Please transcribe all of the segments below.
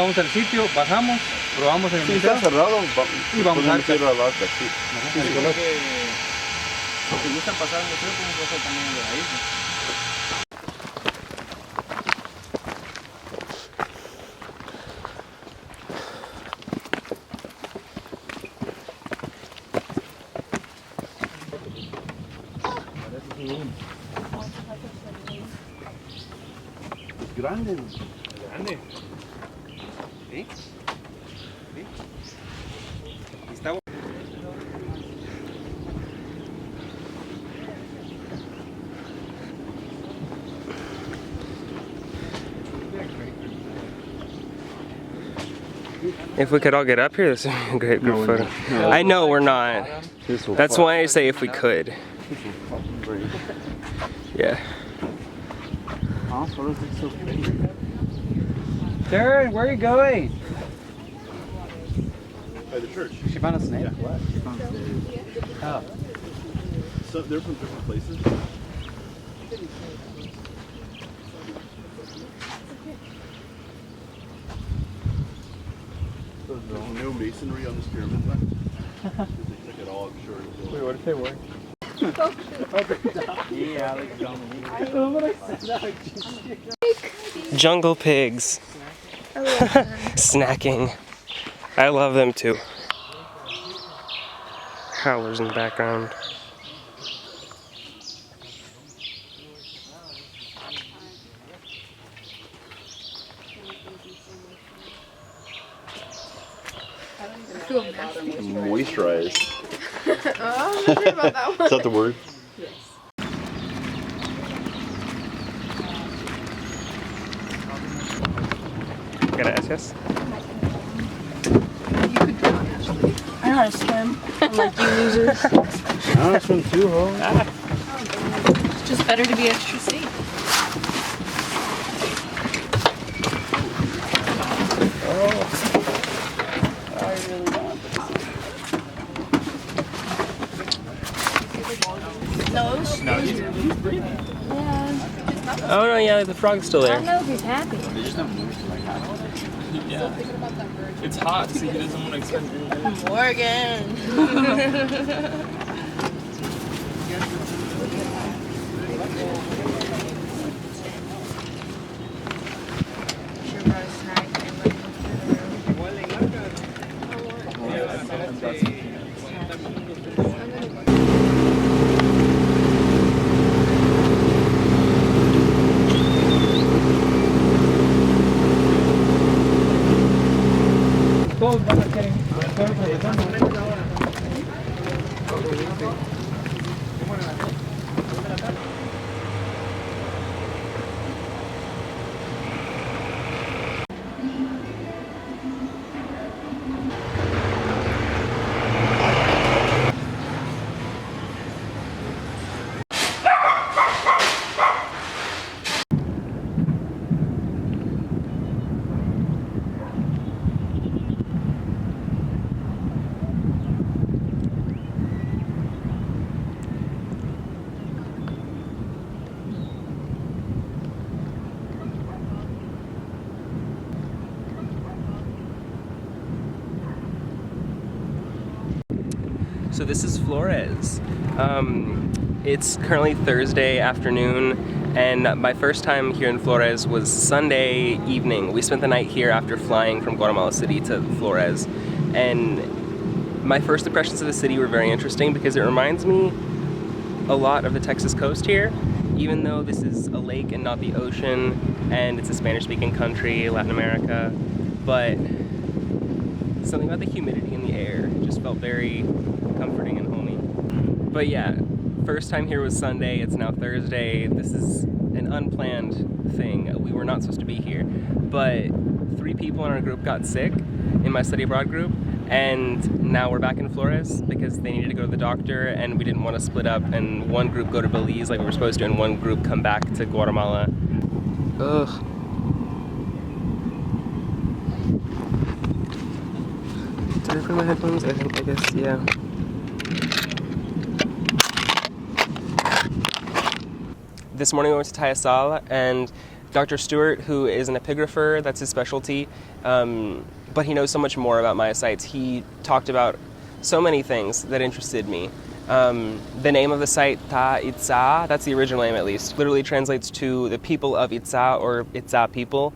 vamos al sitio, bajamos, probamos en el museo. Está cerrado, Y vamos a ir a la alta, sí. Si gustan pasar al museo, podemos pasar también de la isla. Grande. Grande. ¿Sí? ¿Sí? Está bueno. If we could all get up here, this would be a great group photo. I know we're not. That's why I say if we could. Yeah. Darren, where are you going? By the church. She found a snake? Yeah. What? She found a snake. Oh. So they're from different places. There's no masonry on this pyramid left. They took it all, I'm sure. Wait, what if they were? Yeah, like Jungle pigs. Snacking. I love them too. Howlers in the background. Moisturized. Oh, I'm not sure about that one. Is that the word? Gracias. I know how to swim. Unlike you losers. I don't swim too, huh? It's just better to be extra safe. Oh no, yeah, the frog's still I there. don't know if he's happy. Yeah. It's hot, so he doesn't want to expend Morgan. Todos van a querer. Todos regresando. So this is Flores. It's currently Thursday afternoon, and my first time here in Flores was Sunday evening. We spent the night here after flying from Guatemala City to Flores, and my first impressions of the city were very interesting because it reminds me a lot of the Texas coast here, even though this is a lake and not the ocean, and it's a Spanish-speaking country, Latin America, but something about the humidity in the air just felt very comforting and homey. But yeah, first time here was Sunday, it's now Thursday. This is an unplanned thing. We were not supposed to be here, but 3 people in our group got sick in my study abroad group, and now we're back in Flores because they needed to go to the doctor, and we didn't want to split up and one group go to Belize like we were supposed to and one group come back to Guatemala. Ugh. Did I put my headphones? I guess, yeah. This morning we went to Tayasal, and Dr. Stewart, who is an epigrapher, that's his specialty, but he knows so much more about Maya sites. He talked about so many things that interested me. The name of the site, Itza, that's the original name at least, literally translates to the people of Itza or Itza people.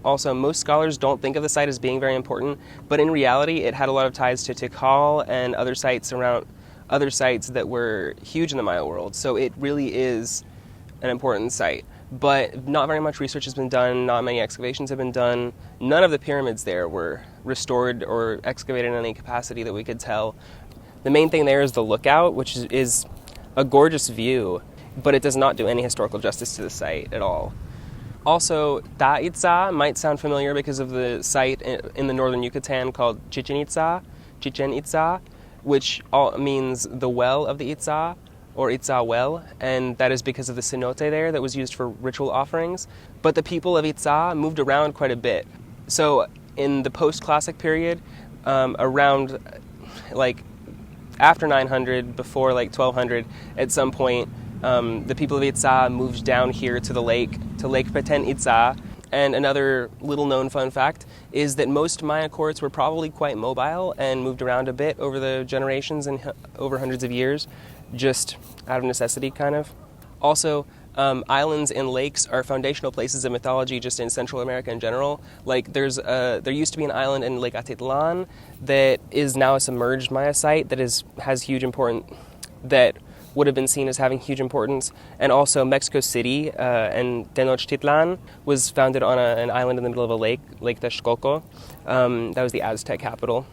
Also, most scholars don't think of the site as being very important, but in reality it had a lot of ties to Tikal and other sites that were huge in the Maya world. So it really is an important site. But not very much research has been done, not many excavations have been done. None of the pyramids there were restored or excavated in any capacity that we could tell. The main thing there is the lookout, which is a gorgeous view, but it does not do any historical justice to the site at all. Also, Itza might sound familiar because of the site in the northern Yucatan called Chichen Itza, which means the well of the Itza, or Itza well, and that is because of the cenote there that was used for ritual offerings. But the people of Itza moved around quite a bit. So in the post-classic period, around like after 900, before like 1200, at some point, the people of Itza moved down here to the lake, to Lake Petén Itza. And another little-known fun fact is that most Maya courts were probably quite mobile and moved around a bit over the generations and over hundreds of years, just out of necessity, kind of. Also, islands and lakes are foundational places of mythology just in Central America in general. Like, there used to be an island in Lake Atitlan that is now a submerged Maya site that has huge importance, that would have been seen as having huge importance. And also Mexico City and Tenochtitlan was founded on an island in the middle of a lake, Lake Texcoco. That was the Aztec capital.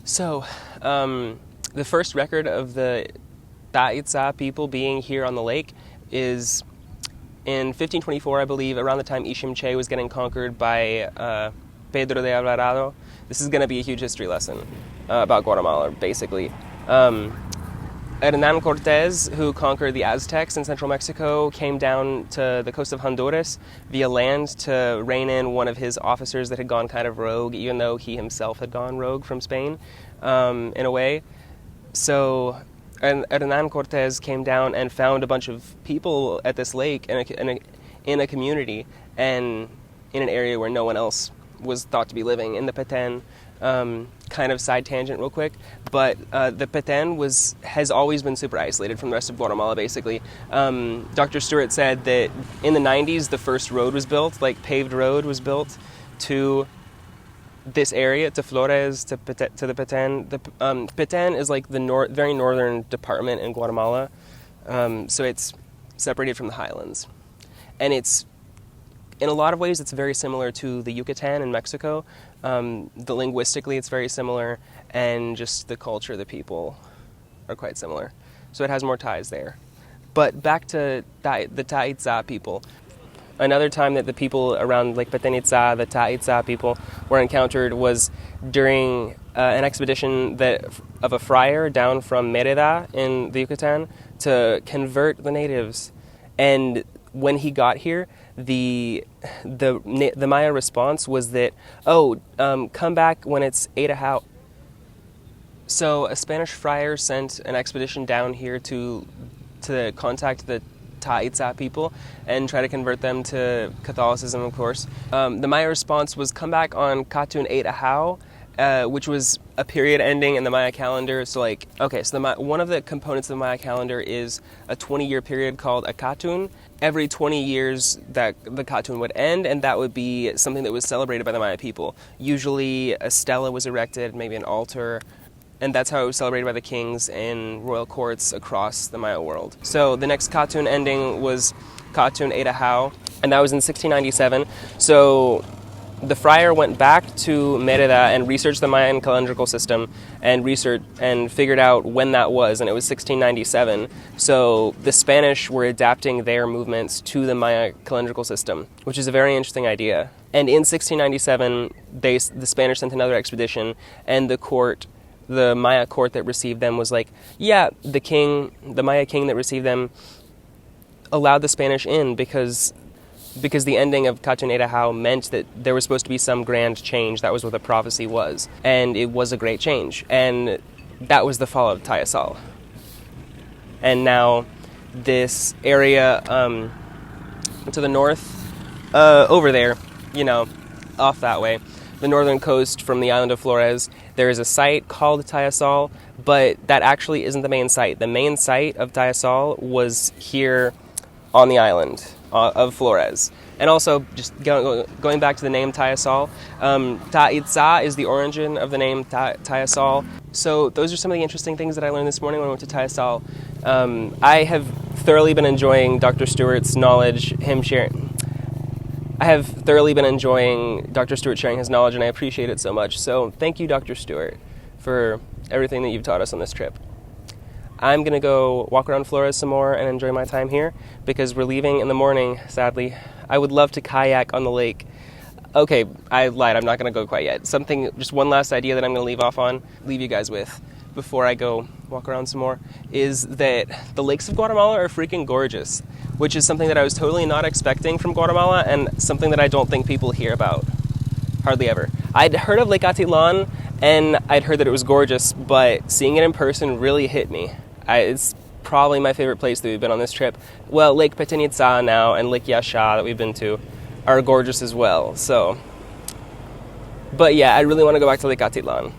So, the first record of the Itza people being here on the lake is in 1524, I believe, around the time Iximché was getting conquered by Pedro de Alvarado. This is going to be a huge history lesson about Guatemala, basically. Hernan Cortes, who conquered the Aztecs in central Mexico, came down to the coast of Honduras via land to rein in one of his officers that had gone kind of rogue, even though he himself had gone rogue from Spain, in a way. So Hernan Cortes came down and found a bunch of people at this lake in a community and in an area where no one else was thought to be living, in the Petén. Kind of side tangent real quick, but the Petén has always been super isolated from the rest of Guatemala, basically. Dr. Stewart said that in the 90s, the first road was built, like paved road was built to this area, to Flores, to the Petén. The Petén is like the very northern department in Guatemala, so it's separated from the highlands. And in a lot of ways, it's very similar to the Yucatan in Mexico. Linguistically, it's very similar, and just the culture, the people are quite similar. So it has more ties there. But back to the Itza people. Another time that the people around Lake Petén Itza, the Itza people, were encountered was during an expedition of a friar down from Mérida in the Yucatan to convert the natives. And when he got here, the Maya response was that, come back when it's 8:00. So a Spanish friar sent an expedition down here to contact the Itza people and try to convert them to Catholicism, of course. The Maya response was, come back on Katun 8:00, which was a period ending in the Maya calendar. So one of the components of the Maya calendar is a 20-year period called a Katun. Every 20 years that the Katun would end, and that would be something that was celebrated by the Maya people. Usually a stela was erected, maybe an altar, and that's how it was celebrated by the kings in royal courts across the Maya world. So the next Katun ending was Katun 8:00, and that was in 1697. So the friar went back to Mérida and researched the Mayan calendrical system and figured out when that was, and it was 1697. So the Spanish were adapting their movements to the Maya calendrical system, which is a very interesting idea. And in 1697, the Spanish sent another expedition, and the Maya court that received them was like, yeah, the Maya king that received them allowed the Spanish in because the ending of Katun 8:00 meant that there was supposed to be some grand change. That was what the prophecy was. And it was a great change. And that was the fall of Tayasal. and now this area to the north, over there, you know, off that way, the northern coast from the island of Flores, there is a site called Tayasal, but that actually isn't the main site. The main site of Tayasal was here on the island of Flores. And also, just going back to the name Tayasal, Itza is the origin of the name Tayasal. So those are some of the interesting things that I learned this morning when I went to Tayasal. I have thoroughly been enjoying Dr. Stewart's knowledge, I have thoroughly been enjoying Dr. Stewart sharing his knowledge, and I appreciate it so much. So thank you, Dr. Stewart, for everything that you've taught us on this trip. I'm going to go walk around Flores some more and enjoy my time here because we're leaving in the morning, sadly. I would love to kayak on the lake. Okay, I lied. I'm not going to go quite yet. Just one last idea that I'm going to leave you guys with before I go walk around some more, is that the lakes of Guatemala are freaking gorgeous, which is something that I was totally not expecting from Guatemala and something that I don't think people hear about hardly ever. I'd heard of Lake Atitlan and I'd heard that it was gorgeous, but seeing it in person really hit me. It's probably my favorite place that we've been on this trip. Well, Lake Itza now and Lake Yasha that we've been to are gorgeous as well. So, but yeah, I really want to go back to Lake Atitlan.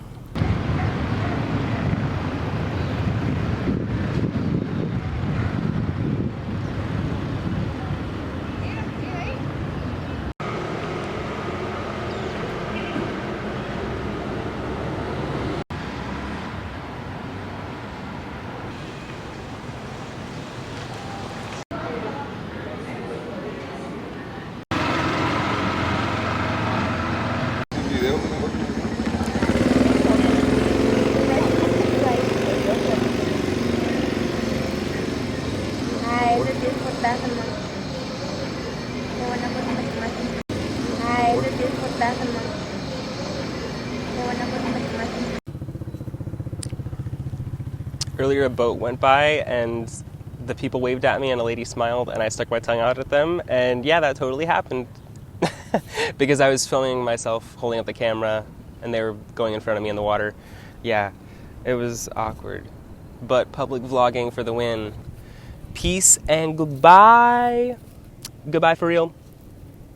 Earlier a boat went by and the people waved at me and a lady smiled and I stuck my tongue out at them, and yeah, that totally happened. Because I was filming myself holding up the camera and they were going in front of me in the water. Yeah, it was awkward. But public vlogging for the win. Peace and goodbye. Goodbye for real.